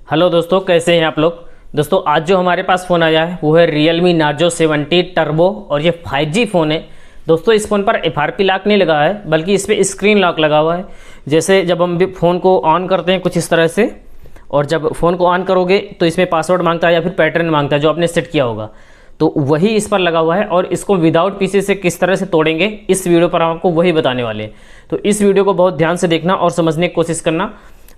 Hello दोस्तों, कैसे हैं आप लोग। दोस्तों आज जो हमारे पास फ़ोन आया है वो है Realme Narzo 70 टर्बो और ये 5G फ़ोन है। दोस्तों इस फ़ोन पर FRP लॉक नहीं लगा है, बल्कि इस पर स्क्रीन लॉक लगा हुआ है। जैसे जब हम भी फ़ोन को ऑन करते हैं कुछ इस तरह से, और जब फ़ोन को ऑन करोगे तो इसमें पासवर्ड मांगता है या फिर पैटर्न मांगता है जो आपने सेट किया होगा, तो वही इस पर लगा हुआ है। और इसको विदाउट पीसी से किस तरह से तोड़ेंगे इस वीडियो पर हम आपको वही बताने वाले हैं। तो इस वीडियो को बहुत ध्यान से देखना और समझने की कोशिश करना,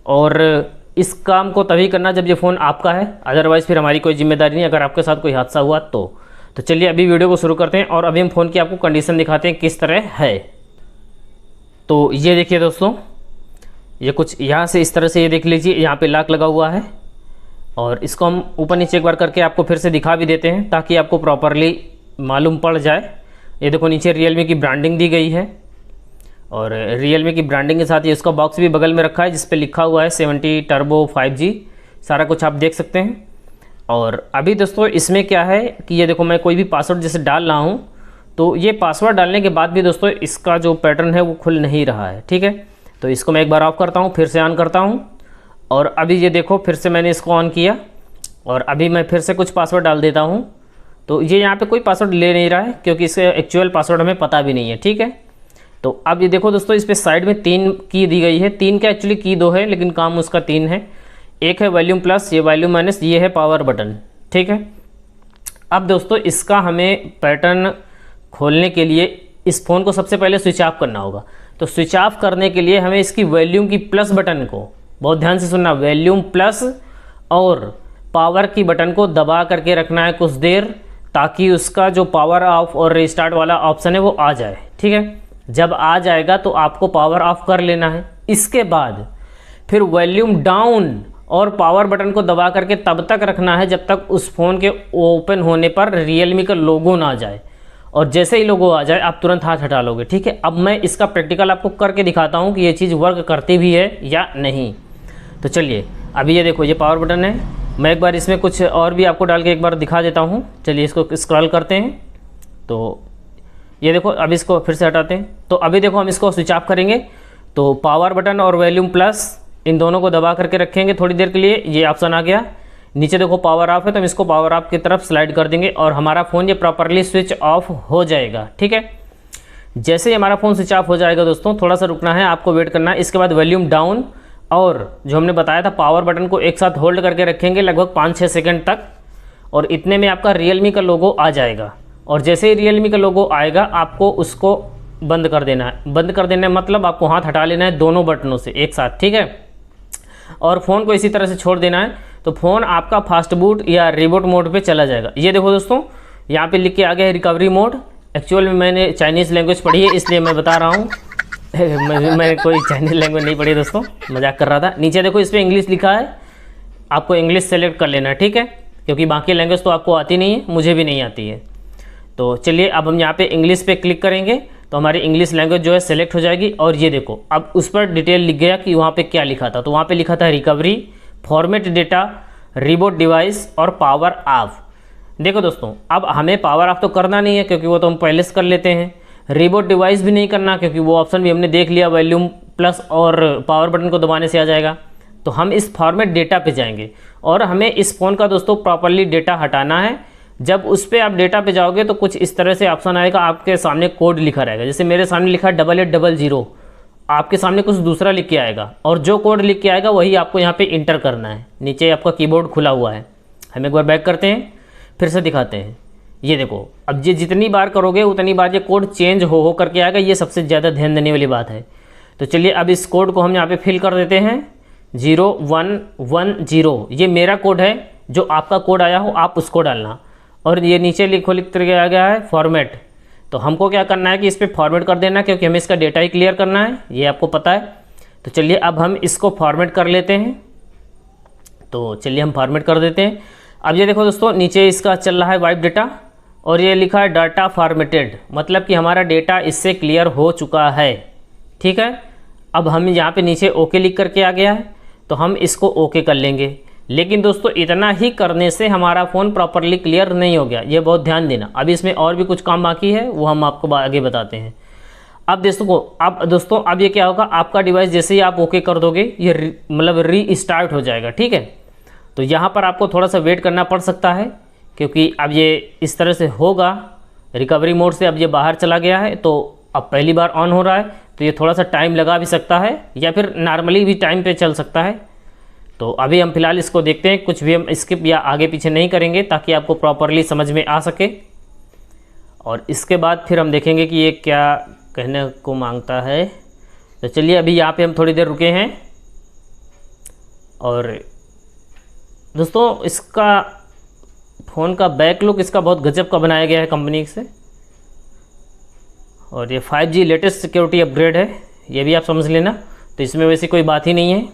और इस काम को तभी करना जब ये फ़ोन आपका है, अदरवाइज़ फिर हमारी कोई जिम्मेदारी नहीं अगर आपके साथ कोई हादसा हुआ तो चलिए अभी वीडियो को शुरू करते हैं और अभी हम फ़ोन की आपको कंडीशन दिखाते हैं किस तरह है। तो ये देखिए दोस्तों, ये कुछ यहाँ से इस तरह से ये देख लीजिए, यहाँ पे लॉक लगा हुआ है। और इसको हम ऊपर नीचे एक बार करके आपको फिर से दिखा भी देते हैं ताकि आपको प्रॉपरली मालूम पड़ जाए। ये देखो नीचे Realme की ब्रांडिंग दी गई है, और Realme की ब्रांडिंग के साथ ये उसका बॉक्स भी बगल में रखा है जिस पे लिखा हुआ है 70 टर्बो 5G। सारा कुछ आप देख सकते हैं। और अभी दोस्तों इसमें क्या है कि ये देखो, मैं कोई भी पासवर्ड जैसे डाल रहा हूँ तो ये पासवर्ड डालने के बाद भी दोस्तों इसका जो पैटर्न है वो खुल नहीं रहा है। ठीक है, तो इसको मैं एक बार ऑफ करता हूँ, फिर से ऑन करता हूँ, और अभी ये देखो फिर से मैंने इसको ऑन किया और अभी मैं फिर से कुछ पासवर्ड डाल देता हूँ। तो ये यहाँ पे कोई पासवर्ड ले नहीं रहा है क्योंकि इसका एक्चुअल पासवर्ड हमें पता भी नहीं है। ठीक है, तो अब ये देखो दोस्तों, इस पे साइड में 3 की दी गई है। 3 का एक्चुअली की 2 है लेकिन काम उसका 3 है। एक है वॉल्यूम प्लस, ये वॉल्यूम माइनस, ये है पावर बटन। ठीक है, अब दोस्तों इसका हमें पैटर्न खोलने के लिए इस फ़ोन को सबसे पहले स्विच ऑफ करना होगा। तो स्विच ऑफ करने के लिए हमें इसकी वॉल्यूम की प्लस बटन को, बहुत ध्यान से सुनना, वॉल्यूम प्लस और पावर की बटन को दबा करके रखना है कुछ देर, ताकि उसका जो पावर ऑफ और रिस्टार्ट वाला ऑप्शन है वो आ जाए। ठीक है, जब आ जाएगा तो आपको पावर ऑफ कर लेना है। इसके बाद फिर वॉल्यूम डाउन और पावर बटन को दबा करके तब तक रखना है जब तक उस फ़ोन के ओपन होने पर Realme का लोगो ना आ जाए, और जैसे ही लोगो आ जाए आप तुरंत हाथ हटा लोगे। ठीक है, अब मैं इसका प्रैक्टिकल आपको करके दिखाता हूँ कि ये चीज़ वर्क करती भी है या नहीं। तो चलिए अभी ये देखो, ये पावर बटन है। मैं एक बार इसमें कुछ और भी आपको डाल के एक बार दिखा देता हूँ। चलिए इसको स्क्रॉल करते हैं। तो ये देखो, अब इसको फिर से हटाते हैं। तो अभी देखो हम इसको स्विच ऑफ करेंगे तो पावर बटन और वॉल्यूम प्लस इन दोनों को दबा करके रखेंगे थोड़ी देर के लिए। ये ऑप्शन आ गया, नीचे देखो पावर ऑफ है, तो हम इसको पावर ऑफ की तरफ स्लाइड कर देंगे और हमारा फ़ोन ये प्रॉपरली स्विच ऑफ हो जाएगा। ठीक है, जैसे ही हमारा फ़ोन स्विच ऑफ हो जाएगा दोस्तों, थोड़ा सा रुकना है, आपको वेट करना है। इसके बाद वॉल्यूम डाउन और जो हमने बताया था पावर बटन को एक साथ होल्ड करके रखेंगे लगभग 5-6 सेकंड तक, और इतने में आपका Realme का लोगो आ जाएगा। और जैसे ही Realme का लोगो आएगा आपको उसको बंद कर देना है। बंद कर देना मतलब आपको हाथ हटा लेना है दोनों बटनों से एक साथ। ठीक है, और फ़ोन को इसी तरह से छोड़ देना है, तो फ़ोन आपका फास्ट बूट या रिबूट मोड पे चला जाएगा। ये देखो दोस्तों, यहाँ पे लिख के आ गया है रिकवरी मोड। एक्चुअल में मैंने चाइनीज़ लैंग्वेज पढ़ी है इसलिए मैं बता रहा हूँ। मैं कोई चाइनीज़ लैंग्वेज नहीं पढ़ी दोस्तों, मजाक कर रहा था। नीचे देखो इस पर इंग्लिश लिखा है, आपको इंग्लिश सेलेक्ट कर लेना है। ठीक है, क्योंकि बाकी लैंग्वेज तो आपको आती नहीं है, मुझे भी नहीं आती है। तो चलिए अब हम यहाँ पे इंग्लिश पे क्लिक करेंगे तो हमारी इंग्लिश लैंग्वेज जो है सेलेक्ट हो जाएगी। और ये देखो अब उस पर डिटेल लिख गया कि वहाँ पे क्या लिखा था। तो वहाँ पे लिखा था recovery, format data, reboot device और पावर ऑफ। देखो दोस्तों, अब हमें पावर ऑफ तो करना नहीं है क्योंकि वो तो हम पहले से कर लेते हैं। रिबूट डिवाइस भी नहीं करना क्योंकि वो ऑप्शन भी हमने देख लिया, वॉल्यूम प्लस और पावर बटन को दबाने से आ जाएगा। तो हम इस फॉर्मेट डेटा पे जाएंगे और हमें इस फ़ोन का दोस्तों प्रॉपरली डेटा हटाना है। जब उस पर आप डेटा पे जाओगे तो कुछ इस तरह से ऑप्शन आएगा, आपके सामने कोड लिखा रहेगा। जैसे मेरे सामने लिखा है 8800, आपके सामने कुछ दूसरा लिख के आएगा, और जो कोड लिख के आएगा वही आपको यहाँ पे इंटर करना है। नीचे आपका कीबोर्ड खुला हुआ है। हम एक बार बैक करते हैं, फिर से दिखाते हैं। ये देखो, अब ये जितनी बार करोगे उतनी बार ये कोड चेंज हो करके आएगा। ये सबसे ज़्यादा ध्यान देने वाली बात है। तो चलिए अब इस कोड को हम यहाँ पर फिल कर देते हैं, 0110। ये मेरा कोड है, जो आपका कोड आया हो आप उसको डालना। और ये नीचे लिख के आ गया है फॉर्मेट, तो हमको क्या करना है कि इस पर फॉर्मेट कर देना क्योंकि हमें इसका डेटा ही क्लियर करना है, ये आपको पता है। तो चलिए अब हम इसको फॉर्मेट कर लेते हैं। तो चलिए हम फॉर्मेट कर देते हैं। अब ये देखो दोस्तों, नीचे इसका चल रहा है वाइप डेटा और ये लिखा है डाटा फॉर्मेटेड, मतलब कि हमारा डेटा इससे क्लियर हो चुका है। ठीक है, अब हम यहाँ पे नीचे ओके लिख करके आ गया है, तो हम इसको ओके कर लेंगे। लेकिन दोस्तों इतना ही करने से हमारा फ़ोन प्रॉपरली क्लियर नहीं हो गया, ये बहुत ध्यान देना। अभी इसमें और भी कुछ काम बाकी है, वो हम आपको आगे बताते हैं। अब दोस्तों अब ये क्या होगा, आपका डिवाइस जैसे ही आप ओके कर दोगे ये मतलब रीस्टार्ट हो जाएगा। ठीक है, तो यहाँ पर आपको थोड़ा सा वेट करना पड़ सकता है, क्योंकि अब ये इस तरह से होगा, रिकवरी मोड से अब ये बाहर चला गया है, तो अब पहली बार ऑन हो रहा है, तो ये थोड़ा सा टाइम लगा भी सकता है या फिर नॉर्मली भी टाइम पे चल सकता है। तो अभी हम फिलहाल इसको देखते हैं, कुछ भी हम स्किप या आगे पीछे नहीं करेंगे ताकि आपको प्रॉपरली समझ में आ सके। और इसके बाद फिर हम देखेंगे कि ये क्या कहने को मांगता है। तो चलिए अभी यहाँ पे हम थोड़ी देर रुके हैं। और दोस्तों इसका फ़ोन का बैक लुक इसका बहुत गजब का बनाया गया है कंपनी से। और ये 5G लेटेस्ट सिक्योरिटी अपग्रेड है, ये भी आप समझ लेना, तो इसमें वैसे कोई बात ही नहीं है।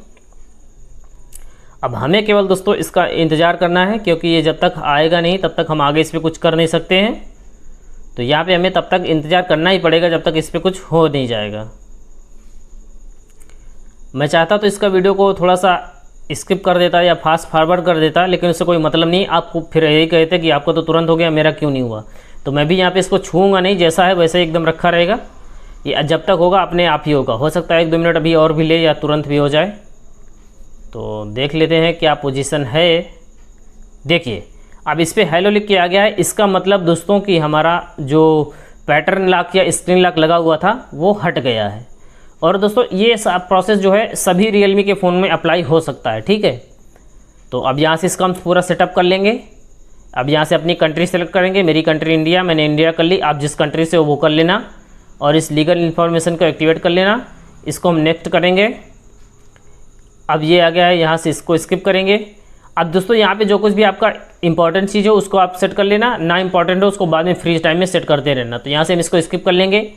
अब हमें केवल दोस्तों इसका इंतज़ार करना है, क्योंकि ये जब तक आएगा नहीं तब तक हम आगे इस पर कुछ कर नहीं सकते हैं। तो यहाँ पे हमें तब तक इंतज़ार करना ही पड़ेगा जब तक इस पर कुछ हो नहीं जाएगा। मैं चाहता तो इसका वीडियो को थोड़ा सा स्किप कर देता या फास्ट फॉरवर्ड कर देता, लेकिन उससे कोई मतलब नहीं। आपको फिर यही कहते कि आपको तो तुरंत हो गया, मेरा क्यों नहीं हुआ। तो मैं भी यहाँ पे इसको छूँगा नहीं, जैसा है वैसे एकदम रखा रहेगा। ये जब तक होगा अपने आप ही होगा, हो सकता है 1-2 मिनट अभी और भी ले या तुरंत भी हो जाए। तो देख लेते हैं क्या पोजीशन है। देखिए अब इस पर हेलो लिख के आ गया है, इसका मतलब दोस्तों कि हमारा जो पैटर्न लॉक या स्क्रीन लॉक लगा हुआ था वो हट गया है। और दोस्तों ये प्रोसेस जो है सभी रियलमी के फ़ोन में अप्लाई हो सकता है, ठीक है। तो अब यहाँ से इसका हम पूरा सेटअप कर लेंगे। अब यहाँ से अपनी कंट्री सेलेक्ट करेंगे, मेरी कंट्री इंडिया, मैंने इंडिया कर ली। आप जिस कंट्री से हो वो कर लेना और इस लीगल इन्फॉर्मेशन को एक्टिवेट कर लेना। इसको हम नेक्स्ट करेंगे। अब ये आ गया है, यहाँ से इसको स्किप करेंगे। अब दोस्तों यहाँ पे जो कुछ भी आपका इंपॉर्टेंट चीज़ हो उसको आप सेट कर लेना, ना इंपॉर्टेंट हो उसको बाद में फ्री टाइम में सेट करते रहना। तो यहाँ से हम इसको स्किप कर लेंगे,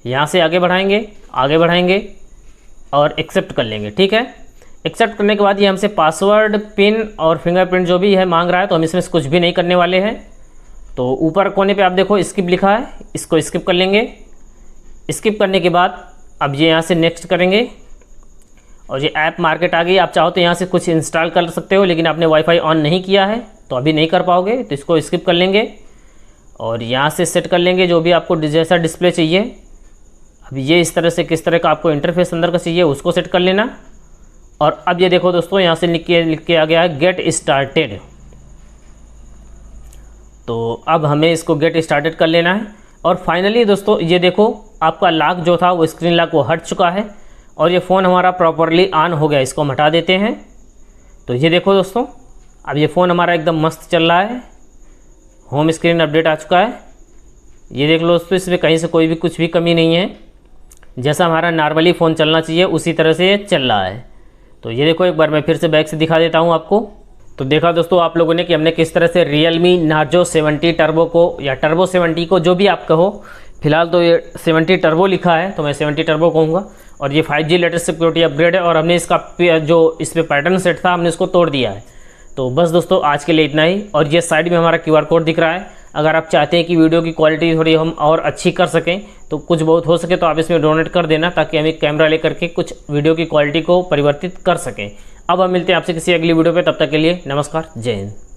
यहाँ से आगे बढ़ाएंगे और एक्सेप्ट कर लेंगे, ठीक है। एक्सेप्ट करने के बाद ये हमसे पासवर्ड, पिन और फिंगरप्रिंट जो भी है मांग रहा है, तो हम इसमें कुछ भी नहीं करने वाले हैं। तो ऊपर कोने पे आप देखो स्किप लिखा है, इसको स्किप कर लेंगे। स्किप करने के बाद अब ये यहाँ से नेक्स्ट करेंगे और ये ऐप मार्केट आ गई। आप चाहो तो यहाँ से कुछ इंस्टॉल कर सकते हो, लेकिन आपने वाईफाई ऑन नहीं किया है तो अभी नहीं कर पाओगे, तो इसको स्किप कर लेंगे और यहाँ से सेट कर लेंगे जो भी आपको जैसा डिस्प्ले चाहिए। अब ये इस तरह से किस तरह का आपको इंटरफेस अंदर का चाहिए उसको सेट कर लेना। और अब ये देखो दोस्तों यहाँ से लिख के आ गया है गेट स्टार्टेड। तो अब हमें इसको गेट स्टार्टेड कर लेना है। और फाइनली दोस्तों ये देखो आपका लॉक जो था वो स्क्रीन लॉक वो हट चुका है और ये फ़ोन हमारा प्रॉपरली ऑन हो गया। इसको हम हटा देते हैं। तो ये देखो दोस्तों अब ये फ़ोन हमारा एकदम मस्त चल रहा है, होम स्क्रीन अपडेट आ चुका है। ये देख लो दोस्तों, इसमें कहीं से कोई भी कुछ भी कमी नहीं है, जैसा हमारा नॉर्मली फ़ोन चलना चाहिए उसी तरह से ये चल रहा है। तो ये देखो एक बार मैं फिर से बैक से दिखा देता हूँ आपको। तो देखा दोस्तों आप लोगों ने कि हमने किस तरह से Realme Narzo 70 टर्बो को या टर्बो 70 को जो भी आप कहो, फिलहाल तो ये 70 टर्बो लिखा है तो मैं 70 टर्बो कहूँगा। और ये 5G लेटेस्ट सिक्योरिटी अपग्रेड है और हमने इसका जो इस पर पैटर्न सेट था हमने इसको तोड़ दिया है। तो बस दोस्तों आज के लिए इतना ही। और ये साइड में हमारा QR कोड दिख रहा है, अगर आप चाहते हैं कि वीडियो की क्वालिटी थोड़ी हम और अच्छी कर सकें तो कुछ बहुत हो सके तो आप इसमें डोनेट कर देना, ताकि हम एक कैमरा लेकर के कुछ वीडियो की क्वालिटी को परिवर्तित कर सकें। अब हम मिलते हैं आपसे किसी अगली वीडियो पे, तब तक के लिए नमस्कार, जय हिंद।